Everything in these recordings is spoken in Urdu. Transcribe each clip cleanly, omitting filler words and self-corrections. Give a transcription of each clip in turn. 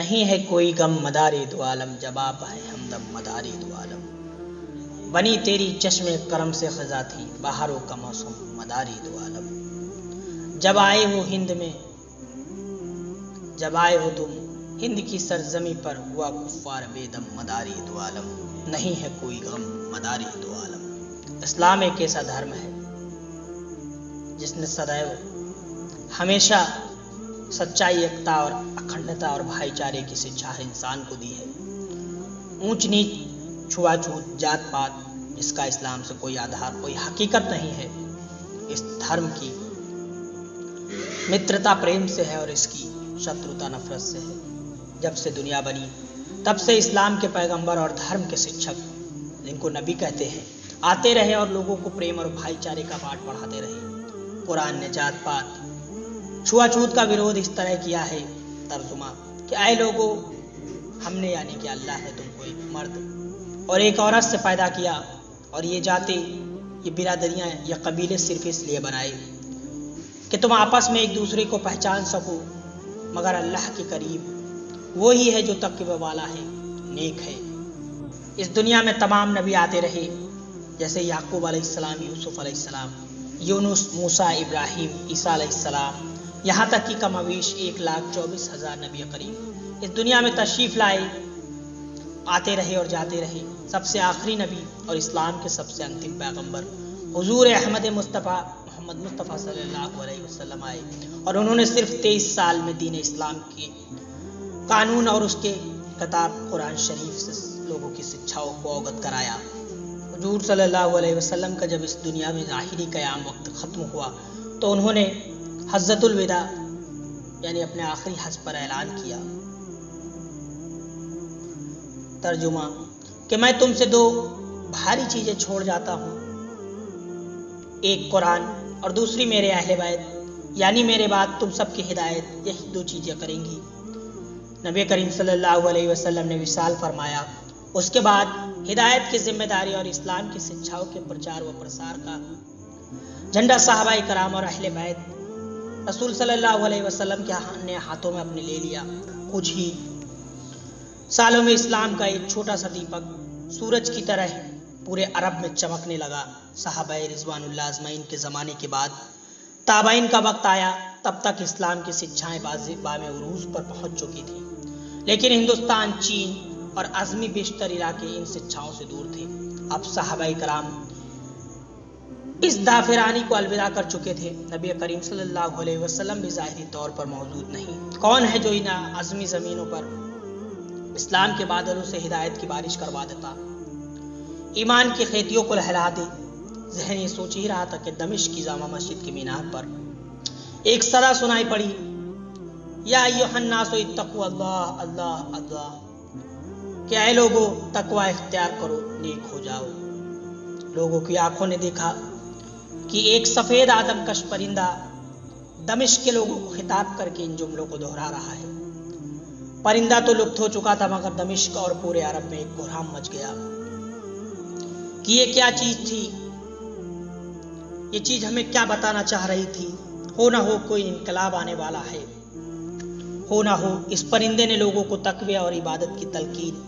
نہیں ہے کوئی غم مدار دو عالم، جب آپ ہے ہمدم مدار دو عالم۔ بنی تیری چشم کرم سے خزاں تھی، بہاروں کا موسم مدار دو عالم۔ جب آئے ہو ہند میں، جب آئے ہو تم ہند کی سرزمی پر، ہوا کفار بے دم مدار دو عالم۔ نہیں ہے کوئی غم مدار دو عالم۔ اسلام ایک ایسا دھرم ہے جس نے سدائیو ہمیشہ سچائی، ایکتا اور اکھنڈتا اور بھائی چارے کی شکشا انسان کو دی ہے۔ اونچ نیچ، چھوا چھوت، جات پات، اس کا اسلام سے کوئی آدھار، کوئی حقیقت نہیں ہے۔ اس دھرم کی مترتا پریم سے ہے اور اس کی شتروتا نفرت سے ہے۔ جب سے دنیا بنی تب سے اسلام کے پیغمبر اور دھرم کے شکشک، جن کو نبی کہتے ہیں، آتے رہے اور لوگوں کو پریم اور بھائی چارے کا پاٹھ پڑھاتے رہے۔ قرآن نے جات پات، چھوا چھوت کا ویرودھ اس طرح کیا ہے ترجمہ کہ اے لوگوں، ہم نے یعنی کہ اللہ نے تم کو ایک مرد اور ایک عورت سے پیدا کیا، اور یہ ذاتیں، یہ برادریاں یا قبیلے صرف اس لیے بنائے کہ تم آپس میں ایک دوسرے کو پہچان سکو، مگر اللہ کے قریب وہی ہے جو تقوی والا ہے، نیک ہے۔ اس دنیا میں تمام نبی آتے رہے، جیسے یعقوب علیہ السلام، یوسف علیہ السلام، یونس، موسیٰ، ابراہیم، عیسیٰ علیہ السلام، یہاں تک کہ کمابیش 1,24,000 نبی قریب اس دنیا میں تشریف لائے، آتے رہے اور جاتے رہے۔ سب سے آخری نبی اور اسلام کے سب سے انتم پیغمبر حضور احمد مصطفیٰ محمد مصطفیٰ صلی اللہ علیہ وسلم آئے، اور انہوں نے صرف 23 سال میں دین اسلام کے قانون اور اس کے کتاب قرآن شریف سے لوگوں کی شکشاؤں کو اوگت کرایا۔ حضور صلی اللہ علیہ وسلم کا جب اس دنیا میں ظاہری قیام وقت ختم ہوا تو انہوں نے حجۃ الوداع یعنی اپنے آخری حج پر اعلان کیا، ترجمہ کہ میں تم سے 2 بھاری چیزیں چھوڑ جاتا ہوں، ایک قرآن اور دوسری میرے اہل بیت، یعنی میرے بعد تم سب کی ہدایت، یہی 2 چیزیں کریں گی۔ نبی کریم صلی اللہ علیہ وسلم نے وصال فرمایا، اس کے بعد ہدایت کی ذمہ داری اور اسلام کی شکشاؤں کے پرچار و پرسار کا جھنڈا صحابہ کرام اور اہل بیت رسول صلی اللہ علیہ وسلم کے ہاتھوں میں اپنے لے لیا۔ کچھ ہی سالوں میں اسلام کا ایک چھوٹا سا دیپک سورج کی طرح پورے عرب میں چمکنے لگا۔ صحابہ رضوان اللہ اجمعین کے زمانے کے بعد تابعین کا وقت آیا، تب تک اسلام کی شکشائیں بام عروج پر پہنچ چکی تھی، لیکن ہندوستان، چین اور عظمی بیشتر علاقے ان شکشاؤں سے دور تھے۔ اب صحابہ کرام اس دافرانی کو الوداع کر چکے تھے۔ نبی کریم صلی اللہ علیہ وسلم بھی ظاہری طور پر موجود نہیں۔ کون ہے جو ان عظمی زمینوں پر اسلام کے بادلوں سے ہدایت کی بارش کروا دیتا، ایمان کی کھیتیوں کو لہلا دے؟ ذہن یہ سوچ ہی رہا تھا کہ دمشق کی جامع مسجد کے مینار پر ایک صدا سنائی پڑی، یا ایھا الناس اتقوا اللہ، اللہ اللہ، کہ اے لوگوں تقوی اختیار کرو، نیک ہو جاؤ۔ لوگوں کی آنکھوں نے دیکھا کہ ایک سفید آدم کش پرندہ دمشق کے لوگوں کو خطاب کر کے ان جملوں کو دہرا رہا ہے۔ پرندہ تو لپت ہو چکا تھا، مگر دمشق اور پورے عرب میں ایک بحران مچ گیا کہ یہ کیا چیز تھی، یہ چیز ہمیں کیا بتانا چاہ رہی تھی؟ ہو نہ ہو کوئی انقلاب آنے والا ہے، ہو نہ ہو اس پرندے نے لوگوں کو تقوی اور عبادت کی تلقین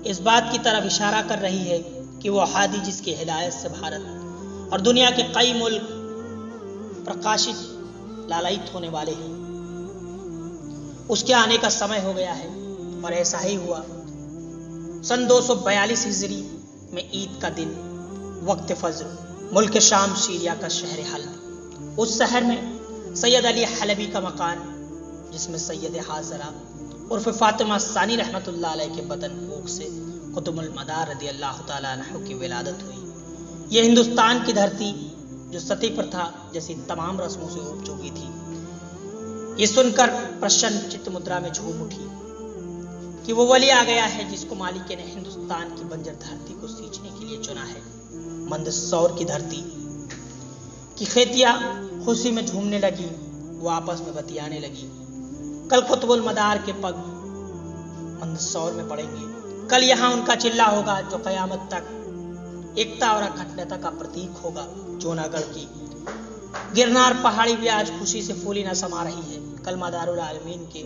اس بات کی طرف اشارہ کر رہی ہے کہ وہ ہادی جس کی ہدایت سے بھارت اور دنیا کے کئی ملک پرکاشت لالائت ہونے والے ہیں، اس کے آنے کا سمے ہو گیا ہے۔ اور ایسا ہی ہوا۔ سن 242 ہجری میں عید کا دن، وقت فجر، ملک شام، سیریا کا شہر حلب، اس شہر میں سید علی حلبی کا مکان، جس میں سید حاضرہ عرف فاطمہ ثانی رحمۃ اللہ علیہ کے بدن کوکھ سے قطب المدار رضی اللہ تعالیٰ عنہ کی ولادت ہوئی۔ یہ ہندوستان کی دھرتی جو ستی پر تھا جیسی تمام رسموں سے اوب چکی تھی، یہ سن کر پرشن چت مدرا میں جھوم اٹھی کہ وہ ولی آ گیا ہے جس کو مالک نے ہندوستان کی بنجر دھرتی کو سینچنے کے لیے چنا ہے۔ مندسور کی دھرتی کی کھیتیاں خوشی میں جھومنے لگی، وہ آپس میں بتیانے لگی، کل قطب المدار کے پگ مندسور میں پڑیں گے، کل یہاں ان کا چلہ ہوگا جو قیامت تک ایکتا اور اکھنڈتا کا پرتیک ہوگا۔ جوناگڑھ کی گرنار پہاڑی بھی آج خوشی سے پھولی نہ سما رہی ہے، کل مدار العالمین کے